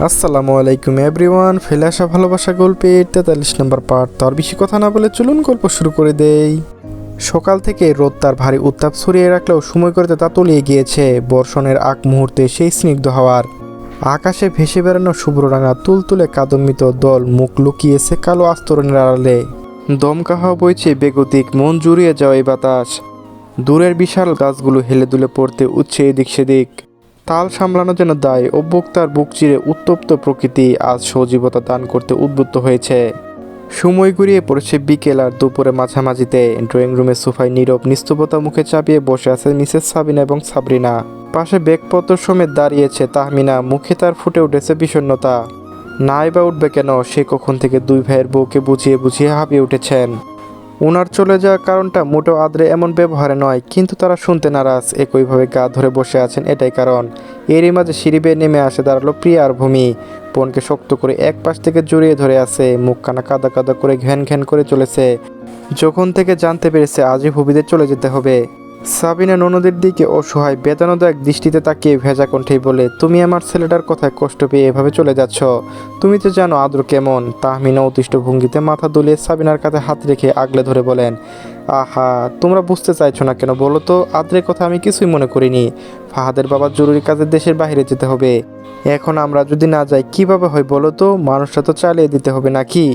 আসসালামু আলাইকুম এভরিওয়ান, ফেলে আসা ভালোবাসা গল্পের 43 নম্বর পার্ট। তার বেশি কথা না বলে চলুন গল্প শুরু করে দেই। সকাল থেকে রোদ তার ভারী উত্তাপ ছড়িয়ে রাখলেও সময় করতে তা তলিয়ে গিয়েছে বর্ষণের আগ মুহূর্তে সেই স্নিগ্ধ হাওয়ার। আকাশে ভেসে বেড়ানো শুভ্ররাঙা তুলতুলে কাদম্বিত দল মুখ লুকিয়েছে কালো আস্তরণের আড়ালে। দমকা হাওয়া বইছে বেগতিক, মন জুড়িয়ে যাওয়া এই বাতাস। দূরের বিশাল গাছগুলো হেলে দুলে পড়তে উঠছে এদিক সেদিক। তাল সামলানো যেন দায়, অভ্যক্তার বুক চিরে উত্তপ্ত প্রকৃতি আজ সজীবতা দান করতে উদ্বুদ্ধ হয়েছে। সময় গড়িয়ে পড়েছে বিকেল আর দুপুরে মাঝামাঝিতে। ড্রয়িং রুমের সোফায় নীরব নিস্তবতা মুখে চাপিয়ে বসে আছে মিসেস সাবিনা এবং সাবরিনা। পাশে ব্যাগপত্র সমেত দাঁড়িয়েছে তাহমিনা, মুখে তার ফুটে উঠেছে বিষণ্ণতা। নাই বা উঠবে কেন, সে কখন থেকে দুই ভাইয়ের বউকে বুঝিয়ে বুঝিয়ে হাঁপিয়ে উঠেছেন। ওনার চলে যাওয়ার কারণটা মোটেও আদ্রে এমন ব্যবহারে নয়, কিন্তু তারা শুনতে নারাজ। একইভাবে গা ধরে বসে আছেন এটাই কারণ। এরই মাঝে সিঁড়ি বেয়ে নেমে আসে দাঁড়ালো প্রিয়া আর ভূমি। বোনকে শক্ত করে এক পাশ থেকে জড়িয়ে ধরে আছে, মুখ কানা কাদা কাদা করে ঘ্যান ঘ্যান করে চলেছে। যখন থেকে জানতে পেরেছে আজই ভূমিদের চলে যেতে হবে। সাবিনা ননদের দিকে অসহায় বেদনাদায়ক দৃষ্টিতে তাকিয়ে ভেজা কণ্ঠেই বলে, তুমি আমার ছেলেটার কথায় কষ্ট পেয়ে এভাবে চলে যাচ্ছ। তুমি তো জানো আদ্র কেমন। তাহমিনা অতিষ্ঠ ভঙ্গিতে মাথা দুলিয়ে সাবিনার কাছে হাত রেখে আগলে ধরে বলেন, আহা, তোমরা বুঝতে চাইছো না কেন বলো তো? আদ্রের কথা আমি কিছুই মনে করিনি। ফাহাদের বাবার জরুরি কাজে দেশের বাইরে যেতে হবে। এখন আমরা যদি না যাই কিভাবে হয় বলো তো? মানুষটা তো চালিয়ে দিতে হবে নাকি?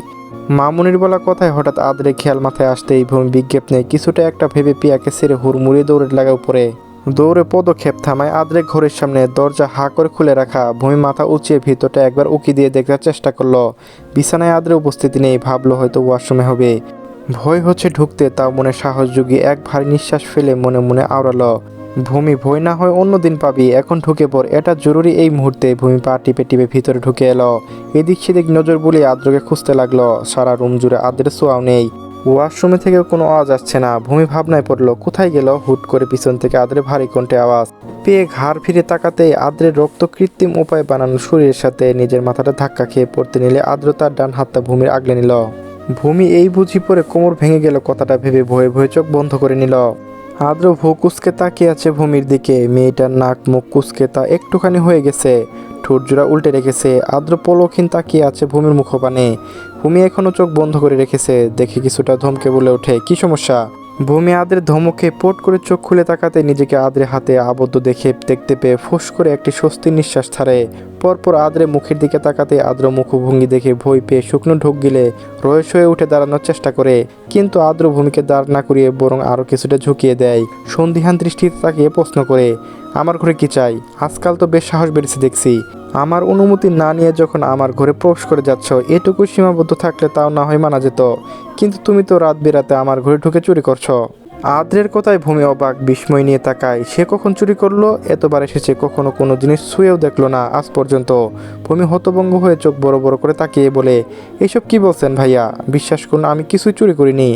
মামুনির বলা কথায় হঠাৎ আদ্রে খেয়াল মাথায় আসতেই ভূমি বিজ্ঞাপ নেই কিছুটা একটা ভেবে পিয়াকে ছেড়ে হুড়মুড়িয়ে দৌড়ে লাগা উপরে। দৌড়ে পদক্ষেপ থামায় আদ্রে ঘরের সামনে, দরজা হা করে খুলে রাখা। ভূমি মাথা উঁচিয়ে ভিতরটা একবার উকি দিয়ে দেখার চেষ্টা করলো। বিছানায় আদ্রে উপস্থিতি নেই, ভাবলো হয়তো ওয়াশরুমে হবে। ভয় হচ্ছে ঢুকতে, তাও মনে সাহস জুগিয়ে এক ভারী নিঃশ্বাস ফেলে মনে মনে আওড়ালো, ভূমি ভয় না হয় অন্যদিন পাবি, এখন ঢুকে পড়, এটা জরুরি এই মুহূর্তে। ভূমি পা টিপে টিপে ভিতরে ঢুকে এলো। এদিক সেদিক নজর বুলিয়ে আদ্রকে খুঁজতে লাগলো। সারা রুম জুড়ে আদ্রের ছোঁয়াও নেই। ওয়াশরুমে থেকেও কোনো আওয়াজ আসছে না। ভূমি ভাবনায় পড়লো কোথায় গেল। হুট করে পিছন থেকে আদ্রে ভারী কণ্ঠে আওয়াজ পেয়ে ঘাড় ফিরে তাকাতেই আদ্রের রক্ত কৃত্রিম উপায়ে বানানো শরীরের সাথে নিজের মাথাটা ধাক্কা খেয়ে পড়তে নিলে আদ্র তার ডান হাতটা ভূমির আগলে নিল। ভূমি এই বুঝি পরে কোমর ভেঙে গেল কথাটা ভেবে ভয়ে ভয়ে চোখ বন্ধ করে নিল। আদ্র ভূ কুচকে তাকিয়ে আছে ভূমির দিকে। মেয়েটার নাক মুখ কুচকে তা একটুখানি হয়ে গেছে, ঠোঁট জোড়া উল্টে রেখেছে। আদ্র পলকহীন তাকিয়ে আছে ভূমির মুখপানে। ভূমি এখনো চোখ বন্ধ করে রেখেছে। দেখে কিছুটা ধমকে বলে ওঠে, কি সমস্যা? ভূমি আদ্রের ধমকে পট করে চোখ খুলে তাকাতে নিজেকে আদ্রে হাতে আবদ্ধ দেখতে পেয়ে ফুস করে একটি স্বস্তির নিঃশ্বাস ছাড়ে। পরপর আদ্রে মুখের দিকে তাকাতে আদ্র মুখভঙ্গি দেখে ভয় পেয়ে শুকনো ঢোক গিলে রয়েস হয়ে উঠে দাঁড়ানোর চেষ্টা করে, কিন্তু আদ্র ভূমিকে দাঁড় না করিয়ে বরং আরও কিছুটা ঝুঁকিয়ে দেয়। সন্দিহান দৃষ্টিতে তাকিয়ে প্রশ্ন করে, আমার ঘরে কি চাই? আজকাল তো বেশ সাহস বেড়েছে দেখছি। আমার অনুমতি না নিয়ে যখন আমার ঘরে প্রবেশ করে যাচ্ছ, এটুকু সীমাবদ্ধ থাকলে তাও না হয় মানা যেত, কিন্তু তুমি তো রাত বেরাতে আমার ঘরে ঢুকে চুরি করছো। আদ্রের কথায় ভূমি অবাক বিস্ময় নিয়ে তাকায়। সে কখন চুরি করলো? এতবার এসেছে কখনো কোনো জিনিস ছুঁয়েও দেখলো না আজ পর্যন্ত। ভূমি হতভম্ব হয়ে চোখ বড় বড় করে তাকিয়ে বলে, এসব কি বলছেন ভাইয়া? বিশ্বাস করুন আমি কিছুই চুরি করিনি।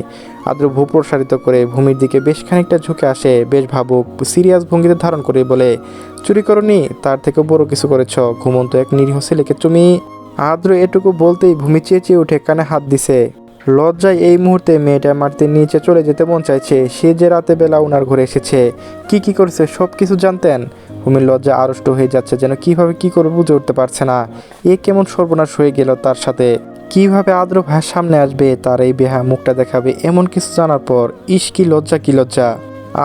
আদ্র ভূ প্রসারিত করে ভূমির দিকে বেশ খানিকটা ঝুঁকে আসে, বেশ ভাবুক সিরিয়াস ভঙ্গিতে ধারণ করে বলে, চুরি করনি? তার থেকে বড় কিছু করেছ। ঘুমন্ত এক নিরীহ ছেলেকে তুমি। আদ্র এটুকু বলতেই ভূমি চেঁচিয়ে উঠে কানে হাত দিছে। লজ্জায় এই মুহূর্তে মেয়েটা মাটিতে নিচে চলে যেতে মন চাইছে। সে যে রাতে বেলা ওনার ঘরে এসেছে, কি করেছে সব কিছু জানতেন। ভূমির লজ্জা আড়ষ্ট হয়ে যাচ্ছে, যেন কিভাবে কি করে বুঝে উঠতে পারছে না। এ কেমন সর্বনাশ হয়ে গেল তার সাথে। কিভাবে আদ্র ভাইয়ের সামনে আসবে, তার এই বেহা মুখটা দেখাবে, এমন কিছু জানার পর। ইস কি লজ্জা, কি লজ্জা।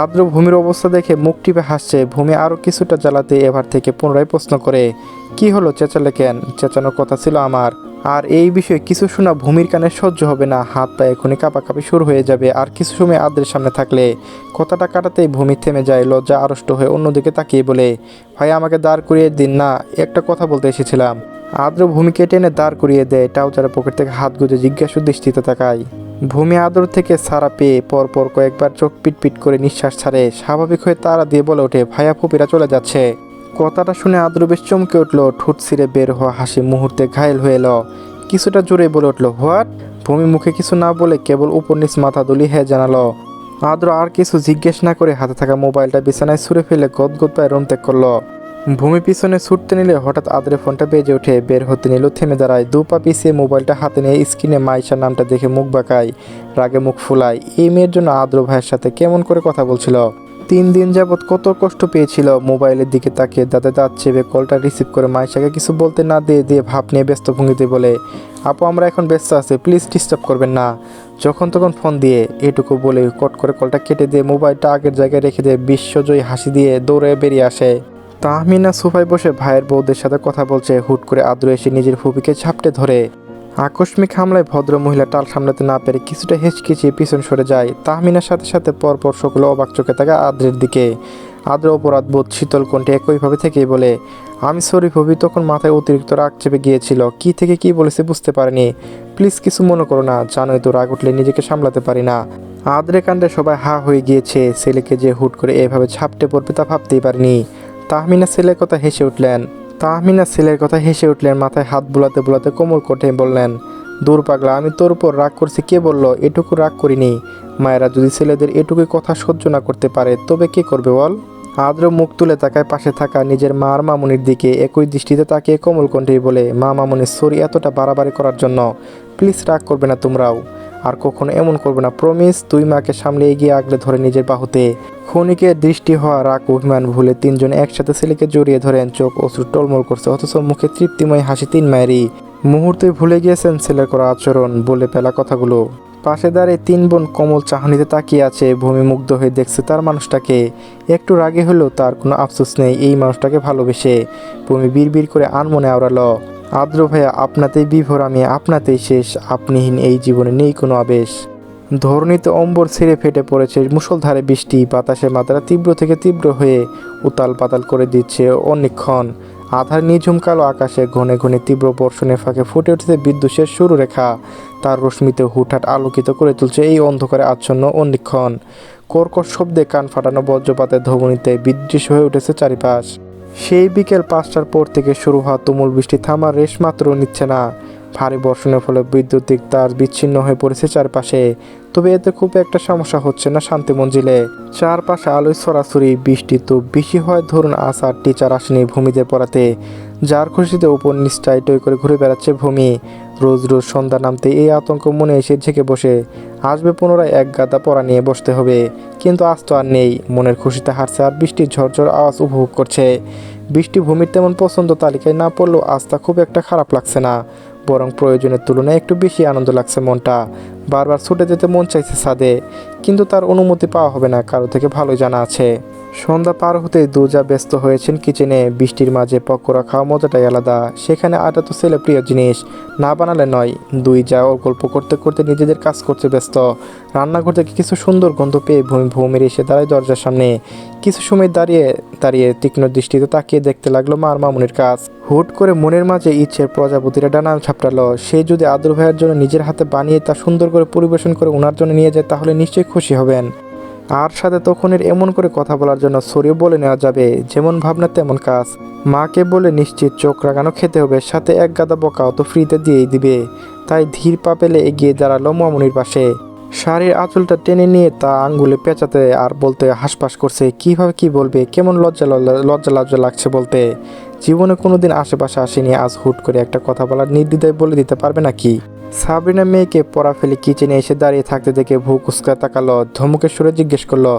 আদ্র ভূমির অবস্থা দেখে মুখ টিপে হাসছে। ভূমি আরও কিছুটা জ্বালাতে এবার থেকে পুনরায় প্রশ্ন করে, কি হলো, চেঁচালে কেন? চেঁচানোর কথা ছিল আমার। আর এই বিষয়ে কিছু শোনা ভূমির কানে সহ্য হবে না। হাত পা এখনই কাঁপাকাঁপি শুরু হয়ে যাবে। আর কিছু সময় আদ্রের সামনে থাকলে। কথাটা কাটাতেই ভূমি থেমে যায়, লজ্জা আড়ষ্ট হয়ে অন্যদিকে তাকিয়ে বলে, ভাই আমাকে দাঁড় করিয়ে দিন না, একটা কথা বলতে এসেছিলাম। আদ্র ভূমিকে টেনে দাঁড় করিয়ে দেয়। ট্রাউজারের পকেট থেকে হাত গুঁজে জিজ্ঞাসু দৃষ্টিতে তাকায়। ভূমি আদর থেকে ছাড়া পেয়ে পরপর কয়েকবার চোখ পিটপিট করে নিঃশ্বাস ছাড়ে। স্বাভাবিক হয়ে তাড়া দিয়ে বলে ওঠে, ভাইয়া ফুপিরা চলে যাচ্ছে। কথাটা শুনে আদ্র বেশ চমকে উঠল। ঠোঁট ছিঁড়ে বের হওয়া হাসি মুহূর্তে ঘায়েল হয়ে এলো। কিছুটা জোরে বলে উঠল, হোয়াট? ভূমি মুখে কিছু না বলে কেবল উপর নিচ মাথা দুলিয়ে হ্যাঁ জানালো। আদ্র আর কিছু জিজ্ঞেস না করে হাতে থাকা মোবাইলটা বিছানায় ছুঁড়ে ফেলে গদগদ পায়ে রুম ত্যাগ করলো। ভূমি পিছনে ছুটতে নিলে হঠাৎ আদ্রের ফোনটা বেজে ওঠে। বের হতে নিল, থেমে দাঁড়ায়। দু পা পিছিয়ে মোবাইলটা হাতে নিয়ে স্ক্রিনে মাইশার নামটা দেখে মুখ বাঁকায়, রাগে মুখ ফুলায়। এই মেয়ের জন্য আদ্র ভাইয়ের সাথে কেমন করে কথা বলছিল। 3 দিন যাবৎ কত কষ্ট পেয়েছিল মোবাইলের দিকে তাকিয়ে দাঁতে দাঁত চেপে কলটা রিসিভ করে মাইশাকে কিছু বলতে না দিয়ে দিয়ে ভাব নিয়ে ব্যস্ত ভঙ্গিতে বলে, আপু আমরা এখন ব্যস্ত আছি, প্লিজ ডিস্টার্ব করবেন না। যখন তখন ফোন দিয়ে এটুকু বলে কট করে কলটা কেটে দিয়ে মোবাইলটা আগের জায়গায় রেখে দিয়ে বিশ্বজয়ী হাসি দিয়ে দৌড়ে বেরিয়ে আসে। তাহমিনা সোফায় বসে ভাইয়ের বউদের সাথে কথা বলছে, হুট করে আদ্র এসে নিজের ফুপিকে ঝাপটে ধরে। আকস্মিক হামলায় ভদ্র মহিলা টাল সামলাতে না পেরে কিছুটা হেঁচকিচিয়ে পিছন সরে যায়। তাহমিনার সাথে সাথে পরপর সকলে অবাক চোখে থাকে আদ্রের দিকে। আদ্র অপরাধ বোধ শীতল কণ্ঠে একইভাবে থেকেই বলে, আমি সরি ফুপি, তখন মাথায় অতিরিক্ত রাগ চেপে গিয়েছিল, কি থেকে কি বলেছে বুঝতে পারিনি, প্লিজ কিছু মনে করো না, জানোই তো রাগ উঠলে নিজেকে সামলাতে পারি না। আদ্রে কাণ্ডে সবাই হা হয়ে গিয়েছে, ছেলেকে যে হুট করে এভাবে ঝাপটে পড়বে তা ভাবতেই পারিনি। তাহমিনা ছেলের কথা হেসে উঠলেন, মাথায় হাত বুলাতে বুলাতে কোমল কণ্ঠে বললেন, দূর পাগলা, আমি তোর উপর রাগ করছি কে বলল, এটুকু রাগ করিনি। মায়েরা যদি ছেলেদের এটুকুই কথা সহ্য না করতে পারে তবে কে করবে বল। আদ্র মুখ তুলে তাকায় পাশে থাকা নিজের মার মামুনির দিকে, একই দৃষ্টিতে তাকিয়ে কোমল কণ্ঠেই বলে, মা মামুনি সরি এতটা বাড়াবাড়ি করার জন্য, প্লিজ রাগ করবে না তোমরাও, আর কখনো এমন করবে না, প্রমিস। তুই মাকে সামলে এগিয়ে আগলে ধরে নিজের বাহুতে। ক্ষণিকের দৃষ্টি হওয়া রাগ অভিমান ভুলে তিনজন একসাথে ছেলেকে জড়িয়ে ধরেন, চোখ অশ্রু টলমল করছে, অথচ মুখে তৃপ্তিময় হাসি তিন মায়েরই। মুহূর্তে ভুলে গিয়েছেন ছেলের করা আচরণ, বলে ফেলা কথাগুলো। পাশে দাঁড়িয়ে তিন বোন কোমল চাহনিতে তাকিয়ে আছে, ভূমি মুগ্ধ হয়ে দেখছে তার মানুষটাকে। একটু রাগে হলেও তার কোনো আফসোস নেই এই মানুষটাকে ভালোবেসে। ভূমি বিড়বিড় করে আনমনে আওড়ালো, আদ্র ভাইয়া আপনাতেই বিভোর আমি, আপনাতেই শেষ, আপনিহীন এই জীবনে নেই কোনো আবেশ। ধরণীতে অম্বর ছিঁড়ে ফেটে পড়েছে মুষলধারে বৃষ্টি, বাতাসের মাত্রা তীব্র থেকে তীব্র হয়ে উতাল পাতাল করে দিচ্ছে অনেকক্ষণ। আধার নিঝুম কালো আকাশে ঘনে ঘনে তীব্র বর্ষণের ফাঁকে ফুটে উঠেছে বিদ্যুষের সরুরেখা, তার রশ্মিতে হুটহাট আলোকিত করে তুলছে এই অন্ধকারে আচ্ছন্ন অনেকক্ষণ। কর্কশ শব্দে কান ফাটানো বজ্রপাতের ধ্বনিতে বিদৃশ্য হয়ে উঠেছে চারিপাশ। সেই বিকেল 5টার পর থেকে শুরু হওয়া তুমুল বৃষ্টি থামার রেশ মাত্র নিচ্ছে না। ভারী বর্ষণের ফলে বৈদ্যুতিক তার বিচ্ছিন্ন হয়ে পড়েছে চারপাশে, তবে এতে খুব একটা সমস্যা হচ্ছে না শান্তি মঞ্জিলে। চারপাশে আলোয় ছড়াছড়ি, বৃষ্টি তো বেশি হয় ধরুন আজ আর টিচার আসেনি ভূমিদের পড়াতে, যার খুশিতে উপর নিচটাই টই করে ঘুরে বেড়াচ্ছে ভূমি। রোজ রোজ সন্ধ্যা নামতে এই আতঙ্ক মনে এসে ঝেঁকে বসে, আসবে পুনরায় এক গাদা পড়া নিয়ে বসতে হবে, কিন্তু আজ তো আর নেই। মনের খুশিতে হারছে আর বৃষ্টির ঝরঝর আওয়াজ উপভোগ করছে। বৃষ্টি ভূমির তেমন পছন্দ তালিকায় না পড়লেও আজ তা খুব একটা খারাপ লাগছে না, বরং প্রয়োজনের তুলনায় একটু বেশি আনন্দ লাগছে মনটা। বারবার ছুটে যেতে মন চাইছে ছাদে, কিন্তু তার অনুমতি পাওয়া হবে না, কারো থেকে ভালোই জানা আছে। সন্ধ্যা পার হতেই দুজা ব্যস্ত হয়েছেন কিচেনে। বৃষ্টির মাঝে পকোড়া খাওয়া মজাটাই আলাদা, সেখানে আটা তো ছেলে প্রিয় জিনিস, না বানালে নয়। দুই যা গল্প করতে করতে নিজেদের কাজ করতে ব্যস্ত। রান্নাঘর থেকে কিছু সুন্দর গন্ধ পেয়ে ভূমির এসে দাঁড়ায় দরজার সামনে। কিছু সময় দাঁড়িয়ে দাঁড়িয়ে তীক্ষ্ণ দৃষ্টিতে তাকিয়ে দেখতে লাগলো মার মামুনির কাজ। হুট করে মনের মাঝে ইচ্ছের প্রজাপতিরা ডানা ছাপটালো, সে যদি আদ্র ভাইয়ের জন্য নিজের হাতে বানিয়ে তা সুন্দর করে পরিবেশন করে ওনার জন্য নিয়ে যায় তাহলে নিশ্চয়ই খুশি হবেন। আর সাথে তখনের এমন করে কথা বলার জন্য সরিয়ে বলে নেওয়া যাবে, যেমন ভাবনা তেমন কাজ। মাকে বলে নিশ্চিত চোখ রাগানো খেতে হবে, সাথে এক গাদা বকাও তো ফ্রিতে দিয়েই দিবে। তাই ধীর পা পেলে এগিয়ে দাঁড়ালো মামুনির পাশে। শাড়ির আঁচলটা টেনে নিয়ে তা আঙ্গুলে পেঁচাতে আর বলতে হাসপাস করছে, কিভাবে কি বলবে, কেমন লজ্জা লজ্জা লাগছে বলতে। জীবনে কোনোদিন আশেপাশে আসেনি, আজ হুট করে একটা কথা বলার নির্দ্বিধায় বলে দিতে পারবে নাকি। সাবরিনা মেয়েকে পড়া ফেলে কিচেনে এসে দাঁড়িয়ে থাকতে দেখে ভুক উস্কা তাকালো, ধমকের সুরে জিজ্ঞেস করলো,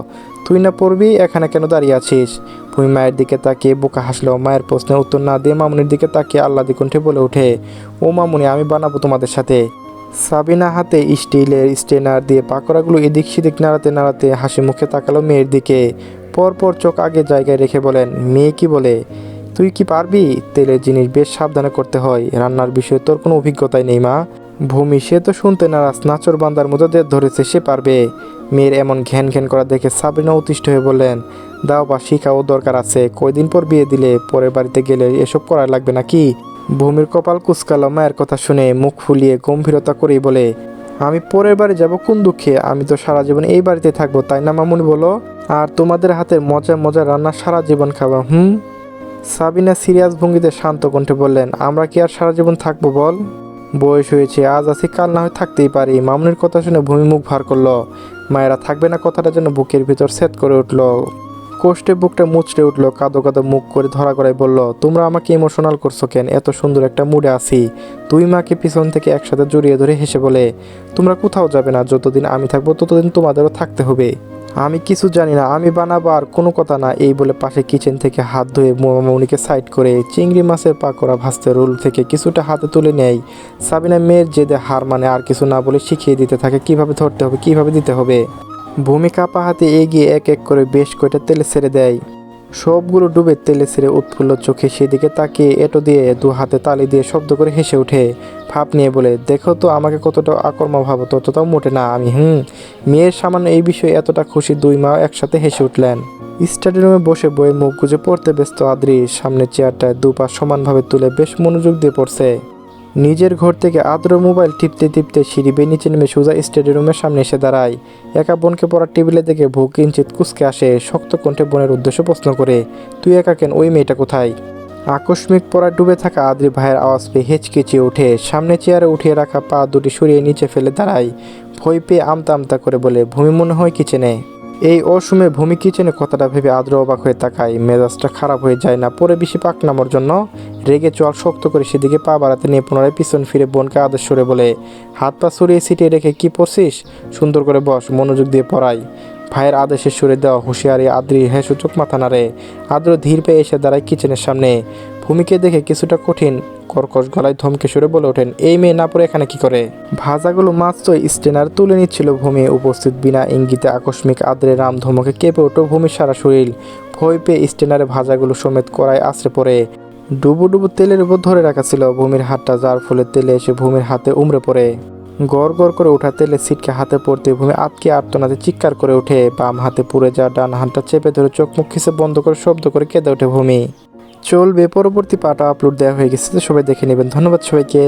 তুই না পড়বি, এখানে কেন দাঁড়িয়ে আছিস। ভূমি মায়ের দিকে তাকিয়ে বোকা হাসলো। মায়ের প্রশ্নের উত্তর না দিয়ে মামুনির দিকে তাকিয়ে আহ্লাদি কণ্ঠে বলে ওঠে, ও মামুনি আমি বানাবো তোমাদের সাথে। সাবিনা হাতে স্টিলের স্টেনার দিয়ে পাকোড়াগুলো এদিক সেদিক নাড়াতে নাড়াতে হাসি মুখে তাকালো মেয়ের দিকে। পরপর চোখ আগে জায়গায় রেখে বলেন, মেয়ে কি বলে, তুই কি পারবি। তেলের জিনিস বেশ সাবধানে করতে হয়, রান্নার বিষয়ে তোর কোনো অভিজ্ঞতাই নেই মা। ভূমি সে তো শুনতে নারাজ, নাচর বান্দার মতো দের ধরেছে, সে পারবে। মেয়ের এমন ঘ্যান ঘ্যান করা দেখে সাবিনা অতিষ্ঠ হয়ে বললেন, দাও বা শিখাও দরকার আছে, কয়দিন পর বিয়ে দিলে পরের বাড়িতে গেলে এসব করা লাগবে নাকি। ভূমির কপাল কুচকালো মায়ের কথা শুনে, মুখ ফুলিয়ে গম্ভীরতা করেই বলে, আমি পরের বাড়ি যাব কোন দুঃখে, আমি তো সারা জীবন এই বাড়িতে থাকবো, তাই না মামুনি বলো। আর তোমাদের হাতের মজা মজা রান্না সারা জীবন খাবো। সাবিনা সিরিয়াস ভঙ্গিতে শান্ত কণ্ঠে বললেন, আমরা কি আর সারা জীবন থাকবো বল। বয়স হয়েছে, আজ আছি কাল না হয় থাকতেই পারি। মামুনির কথা শুনে ভূমি মুখ ভার করলো। মায়েরা থাকবে না কথাটা যেন বুকের ভিতর সেট করে উঠলো। কষ্টে বুকটা মুচড়ে উঠলো, কাঁদো কাঁদো মুখ করে ধরা করাই বলল, তোমরা আমাকে ইমোশনাল করছো কেন, এত সুন্দর একটা মুডে আছি। দুই মাকে পিছন থেকে একসাথে জড়িয়ে ধরে হেসে বলে, তোমরা কোথাও যাবে না, যতদিন আমি থাকবো ততদিন তোমাদেরও থাকতে হবে। আমি কিছু জানি না, আমি বানাবো আর কোনো কথা না। এই বলে পাশে কিচেন থেকে হাত ধুয়ে মৌনিকে সাইড করে চিংড়ি মাছের পাকোড়া ভাজতে রোল থেকে কিছুটা হাতে তুলে নেয়। সাবিনা মেয়ের জেদে হার মানে আর কিছু না বলে শিখিয়ে দিতে থাকে কিভাবে ধরতে হবে, কিভাবে দিতে হবে। ভূমি কাপা হাতে এগিয়ে এক এক করে বেশ কয়টা তেলে ছেড়ে দেয়। সবগুলো ডুবে তেলে ছেড়ে উৎফুল্ল চোখে সেদিকে তাকিয়ে এঁটো দিয়ে দু হাতে তালি দিয়ে শব্দ করে হেসে ওঠে। ভাব নিয়ে বলে, দেখো তো আমাকে কতটা আকর্মা ভাবো, ততটাও মোটে না আমি। মেয়ের সামান্য এই বিষয়ে এতটা খুশি দুই মা একসাথে হেসে উঠলেন। স্টাডি রুমে বসে বইয়ে মুখ গুজে পড়তে ব্যস্ত আদ্রি সামনে চেয়ারটায় দুপা সমানভাবে তুলে বেশ মনোযোগ দিয়ে পড়ছে। নিজের ঘর থেকে আদ্র মোবাইল টিপতে টিপতে সিঁড়ি বেয়ে নিচে নেমে সোজা স্টাডি রুমের সামনে এসে দাঁড়ায়। একা বোনকে পড়ার টেবিলে দেখে ভূ কিঞ্চিত কুঁচকে আসে। শক্ত কণ্ঠে বোনের উদ্দেশ্যে প্রশ্ন করে, তুই একা কেন, ওই মেয়েটা কোথায়? আকস্মিক পড়ায় ডুবে থাকা আদ্রি ভাইয়ের আওয়াজ পেয়ে হেঁচকিচিয়ে ওঠে। সামনে চেয়ারে উঠিয়ে রাখা পা দুটি সরিয়ে নিচে ফেলে দাঁড়ায়। ভয় পেয়ে আমতা আমতা করে বলে, ভূমি মনে হয় কিচেনে। এই অসময়ে ভূমি কিচেনে কথাটা ভেবে আদ্র অবাক হয়ে তাকায়। মেজাজটা খারাপ হয়ে যায় না পরে বেশি পাকনামোর জন্য। রেগে চোয়াল শক্ত করে সেদিকে পা বাড়াতে নিয়ে পুনরায় পিছন ফিরে বোনকে আদেশ করে বলে, হাত পা সরিয়ে ছিটিয়ে রেখে কি পড়ছিস, সুন্দর করে বস, মনোযোগ দিয়ে পড়াই। ভাইয়ের আদেশে সরে দেওয়া হুঁশিয়ারি আদ্রি হেসে চোখ মাথা নাড়ে। আদ্র ধীর পেয়ে এসে দাঁড়ায় কিচেনের সামনে। ভূমিকে দেখে কিছুটা কঠিন কর্কশ গলায় ধমকে সরে বলে ওঠেন, এই মেয়ে না পড়ে এখানে কি করে? ভাজাগুলো মাত্র স্টেনার তুলে নিচ্ছিল ভূমি। উপস্থিত বিনা ইঙ্গিতে আকস্মিক আদ্রে রাম ধমকে কেঁপে ওঠে ভূমির সারা শরীর। ভয় পেয়ে স্টেনারে ভাজাগুলো সমেত কড়ায় আছড়ে পড়ে। ডুবু ডুবু তেলের উপর ধরে রাখা ছিল ভূমির হাতটা, যার ফলে তেলে এসে ভূমির হাতে উমড়ে পড়ে। গড় গড় করে ওঠা তেলে ছিটকে হাতে পড়তে ভূমি আটকে আর্তনাতে চিৎকার করে ওঠে। বাম হাতে পুড়ে যাওয়া ডান হাতটা চেপে ধরে চোখ মুখ খিসে বন্ধ করে শব্দ করে কেঁদে ওঠে ভূমি। চলবে পরবর্তী পার্ট আপলোড দেওয়া হয়ে গেছে, সবাই দেখে নেবেন। ধন্যবাদ সবাইকে।